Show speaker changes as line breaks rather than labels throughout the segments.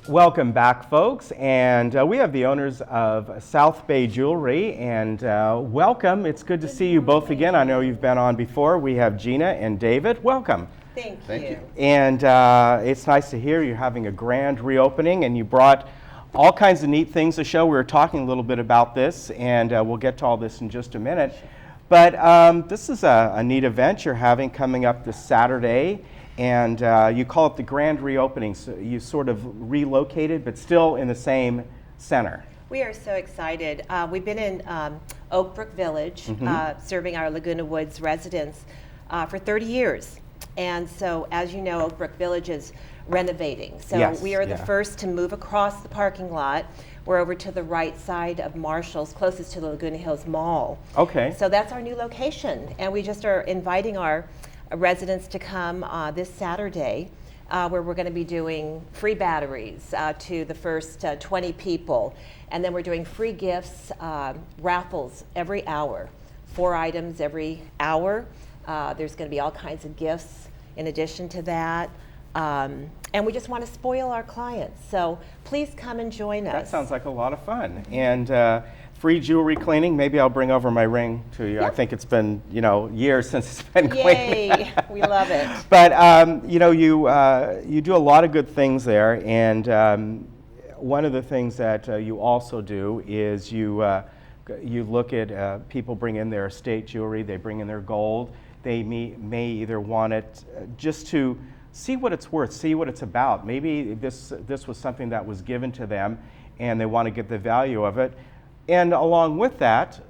Welcome back, folks, and we have the owners of South Bay Jewelry, and welcome. It's good to see you both again. I know you've been on before. We have Gina and David. Welcome.
Thank you.
And it's nice to hear you're having a grand reopening, and you brought all kinds of neat things to show. We were talking a little bit about this, and we'll get to all this in just a minute. But this is a neat event you're having coming up this Saturday. And you call it the grand reopening, so you sort of relocated, but still in the same center.
We are so excited. We've been in Oak Brook Village, serving our Laguna Woods residents for 30 years. And so, as you know, Oak Brook Village is renovating. So
yes,
we are the first to move across the parking lot. We're over to the right side of Marshall's, closest to the Laguna Hills Mall.
Okay.
So that's our new location. And we just are inviting our residents to come this Saturday, where we're going to be doing free batteries to the first 20 people. And then we're doing free gifts, raffles every hour, 4 items every hour. There's going to be all kinds of gifts in addition to that. And we just want to spoil our clients. So please come and join us.
That sounds like a lot of fun. And free jewelry cleaning. Maybe I'll bring over my ring to you.
Yep.
I think it's been, years since it's been cleaned.
Yay, we love it.
But, you do a lot of good things there. And one of the things that you also do is you look at people bring in their estate jewelry, they bring in their gold. They may either want it just to see what it's worth, see what it's about. Maybe this was something that was given to them and they want to get the value of it. And along with that,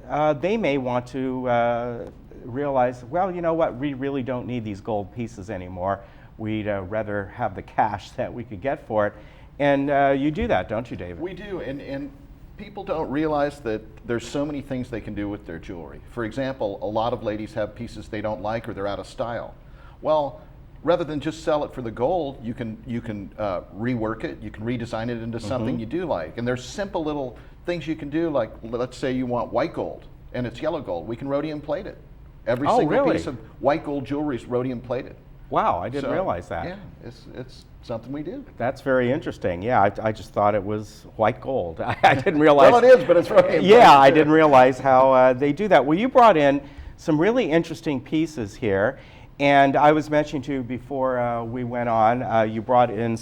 they may want to realize, well, you know what, we really don't need these gold pieces anymore. We'd rather have the cash that we could get for it. And you do that, don't you, David?
We do, and people don't realize that there's so many things they can do with their jewelry. For example, a lot of ladies have pieces they don't like or they're out of style. Well, rather than just sell it for the gold, you can rework it, you can redesign it into something you do like. And there's simple little things you can do, like let's say you want white gold and it's yellow gold. We can rhodium plate it. Every single piece of white gold jewelry is rhodium plated.
Wow, I didn't realize that.
Yeah, it's something we do.
That's very interesting. Yeah, I just thought it was white gold. I didn't realize.
Well, it is, but it's rhodium plated.
Yeah, I didn't realize how they do that. Well, you brought in some really interesting pieces here. And I was mentioning to you before we went on, you brought in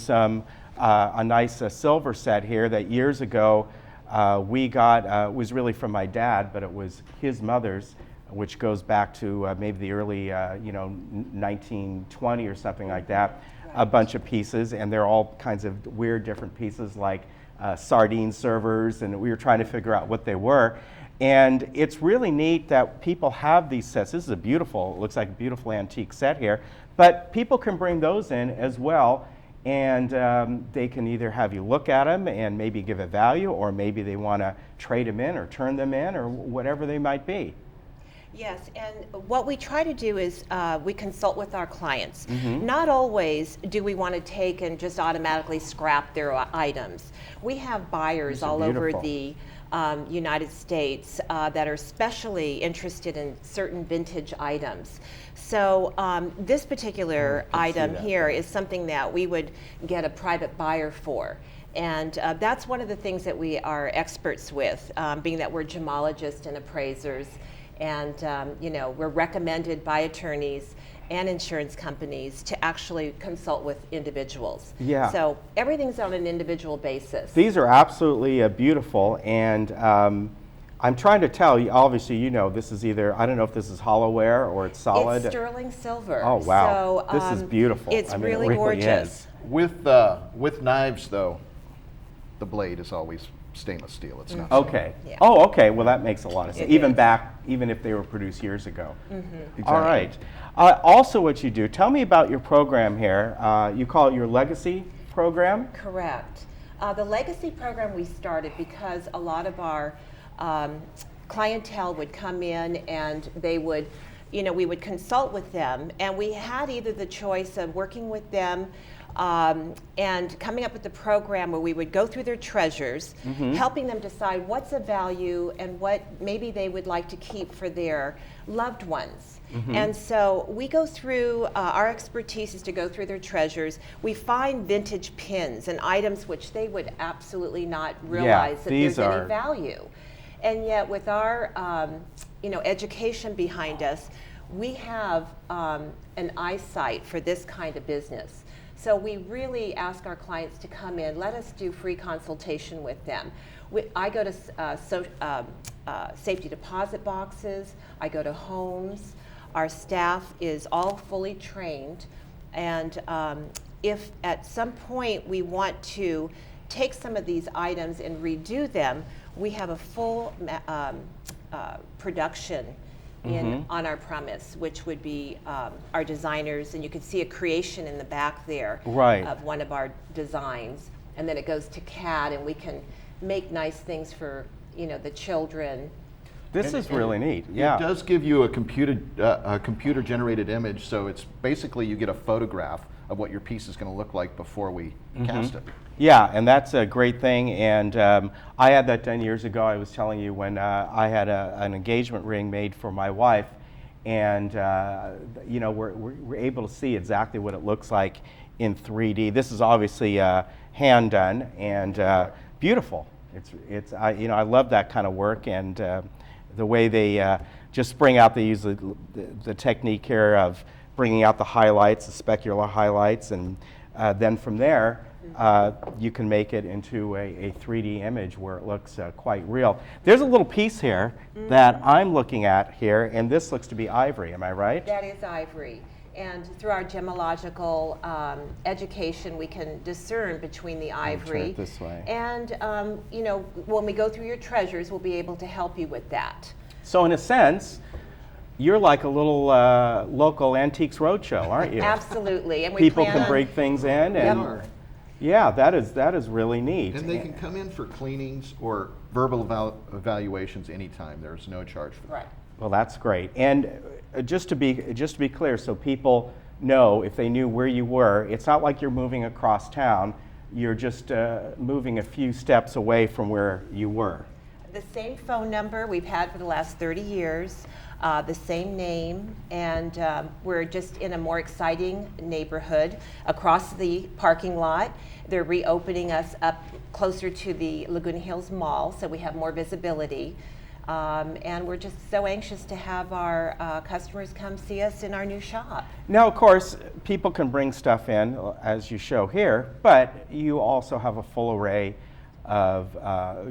a nice silver set here that years ago we got. It was really from my dad, but it was his mother's, which goes back to maybe the early 1920 or something like that. Right. A bunch of pieces, and they're all kinds of weird different pieces like sardine servers, and we were trying to figure out what they were. And it's really neat that people have these sets. This is it looks like a beautiful antique set here, but people can bring those in as well, and they can either have you look at them and maybe give a value, or maybe they want to trade them in or turn them in or whatever they might be.
Yes, and what we try to do is we consult with our clients. Not always do we want to take and just automatically scrap their items. We have buyers all over the United States that are especially interested in certain vintage items. So this particular item here is something that we would get a private buyer for. And that's one of the things that we are experts with, being that we're gemologists and appraisers. And we're recommended by attorneys and insurance companies to actually consult with individuals.
Yeah.
So everything's on an individual basis.
These are absolutely beautiful, and I'm trying to tell you, obviously this is either, I don't know if this is hollowware or it's solid.
It's sterling silver.
Oh wow,
so,
this is beautiful.
It's
it
really gorgeous.
is.
With knives though, the blade is always stainless steel. It's not.
Okay.
Yeah.
Oh, okay. Well, that makes a lot of sense.
It
Even if they were produced years ago.
Exactly.
All right. Also, what you do? Tell me about your program here. You call it your Legacy program.
Correct. The Legacy program we started because a lot of our clientele would come in and they would, we would consult with them, and we had either the choice of working with them and coming up with a program where we would go through their treasures, helping them decide what's of value and what maybe they would like to keep for their loved ones. And so we go through, our expertise is to go through their treasures. We find vintage pins and items which they would absolutely not realize that there's any value. And yet with our education behind us, we have an eyesight for this kind of business. So we really ask our clients to come in, let us do free consultation with them. I go to safety deposit boxes, I go to homes. Our staff is all fully trained, and if at some point we want to take some of these items and redo them, we have a full production on our premise, which would be our designers, and you can see a creation in the back there of one of our designs, and then it goes to CAD, and we can make nice things for the children.
This is really neat. Yeah,
it does give you a computer-generated image, so it's basically you get a photograph of what your piece is going to look like before we cast it.
Yeah, and that's a great thing. And I had that done years ago. I was telling you when I had an engagement ring made for my wife, and we're able to see exactly what it looks like in 3D. This is obviously hand done and beautiful. I love that kind of work, and the way they just bring out, they use the technique here of bringing out the highlights, the specular highlights, and then from there, you can make it into a 3D image where it looks quite real. There's a little piece here that I'm looking at here, and this looks to be ivory, am I right?
That is ivory. And through our gemological education, we can discern between the ivory.
Turn it this way.
And when we go through your treasures, we'll be able to help you with that.
So in a sense, you're like a little local Antiques Roadshow, aren't you?
Absolutely. And
people can break things in, and yeah, that is really neat.
And they can come in for cleanings or verbal evaluations anytime. There's no charge for that.
Right.
Well, that's great. And just to be clear, so people know, if they knew where you were, it's not like you're moving across town. You're just moving a few steps away from where you were.
The same phone number we've had for the last 30 years, the same name, and we're just in a more exciting neighborhood across the parking lot. They're reopening us up closer to the Laguna Hills Mall, so we have more visibility. And we're just so anxious to have our customers come see us in our new shop.
Now, of course, people can bring stuff in, as you show here, but you also have a full array of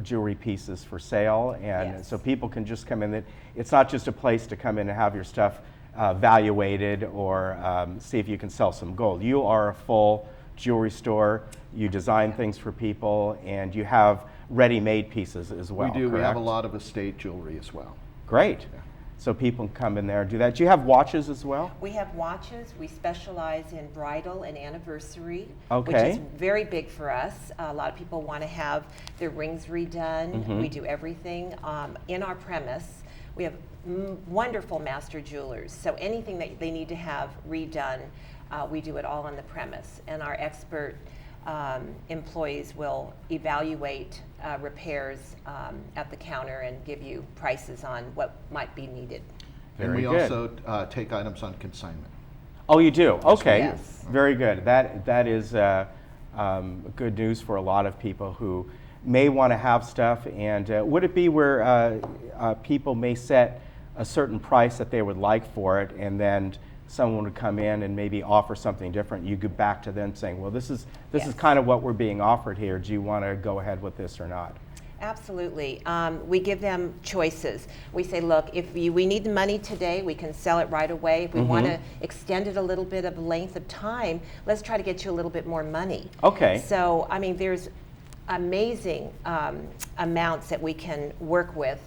jewelry pieces for sale, and so people can just come in. It's not just a place to come in and have your stuff valuated or see if you can sell some gold. You are a full jewelry store. You design things for people, and you have ready-made pieces as well.
We do.
Correct?
We have a lot of estate jewelry as well.
Great.
Yeah.
So people can come in there and do that. Do you have watches as well?
We have watches. We specialize in bridal and anniversary,
Okay.
which is very big for us. A lot of people want to have their rings redone. We do everything in our premise. We have wonderful master jewelers, so anything that they need to have redone, we do it all on the premise. And our expert employees will evaluate repairs at the counter and give you prices on what might be needed.
And we
Very good.
also take items on consignment.
Oh, you do? Okay.
Yes.
Very good. That is good news for a lot of people who may want to have stuff. And would it be where people may set a certain price that they would like for it, and then someone would come in and maybe offer something different? You go back to them saying, well, this is kind of what we're being offered here. Do you want to go ahead with this or not?
Absolutely. We give them choices. We say, look, if we need the money today, we can sell it right away. If we want to extend it a little bit of length of time, let's try to get you a little bit more money.
Okay.
So, I mean, there's amazing amounts that we can work with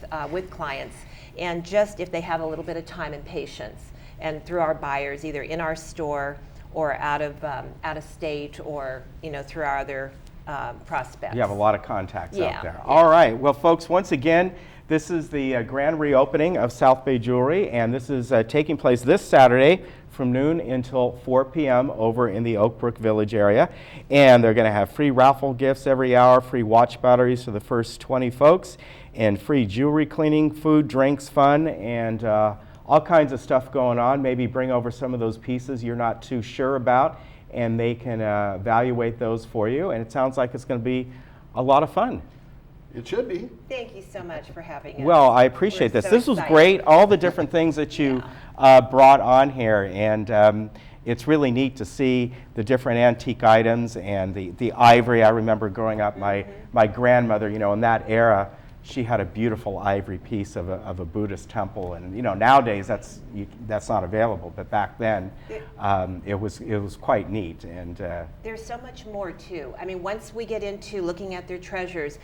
clients, and just if they have a little bit of time and patience, and through our buyers, either in our store or out of state, or through our other prospects.
You have a lot of contacts out there.
Yeah.
All right. Well, folks, once again, this is the grand reopening of South Bay Jewelry, and this is taking place this Saturday from noon until 4 p.m. over in the Oak Brook Village area. And they're going to have free raffle gifts every hour, free watch batteries for the first 20 folks, and free jewelry cleaning, food, drinks, fun, and all kinds of stuff going on. Maybe bring over some of those pieces you're not too sure about, and they can evaluate those for you. And it sounds like it's going to be a lot of fun.
It should be.
Thank you so much for having us.
Well, I appreciate
We're
this.
so
This was
excited.
great, all the different things that you brought on here. And it's really neat to see the different antique items and the ivory. I remember growing up, my grandmother, you know, in that era, she had a beautiful ivory piece of a Buddhist temple. And, you know, nowadays that's not available. But back then, it was quite neat. And
there's so much more too. I mean, once we get into looking at their treasures,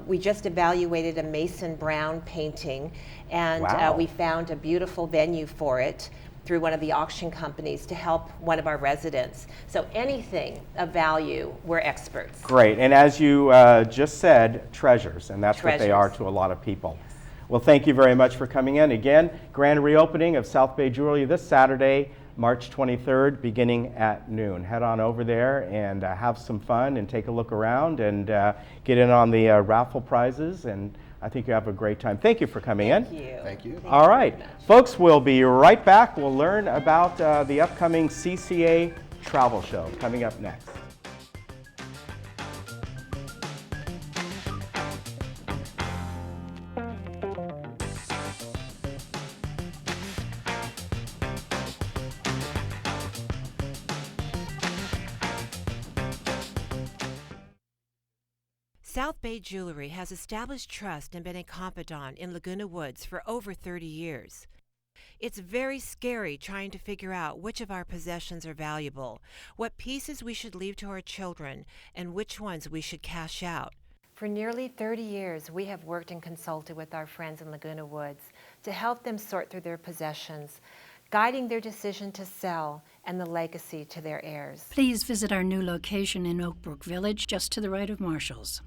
we just evaluated a Mason Brown painting, and
Wow.
we found a beautiful venue for it through one of the auction companies to help one of our residents. So anything of value, we're experts.
great. And as you just said, treasures, and that's what they are
Treasures.
to a lot of people. Well, thank you very much for coming in. Again, grand reopening of South Bay Jewelry this Saturday, March 23rd, beginning at noon. Head on over there and have some fun and take a look around and get in on the raffle prizes, and I think you have a great time. Thank you for coming in.
Thank you.
Thank you.
All right, folks, we'll be right back. We'll learn about the upcoming CCA travel show coming up next.
South Bay Jewelry has established trust and been a confidant in Laguna Woods for over 30 years. It's very scary trying to figure out which of our possessions are valuable, what pieces we should leave to our children, and which ones we should cash out. For nearly 30 years, we have worked and consulted with our friends in Laguna Woods to help them sort through their possessions, guiding their decision to sell and the legacy to their heirs.
Please visit our new location in Oak Brook Village, just to the right of Marshall's.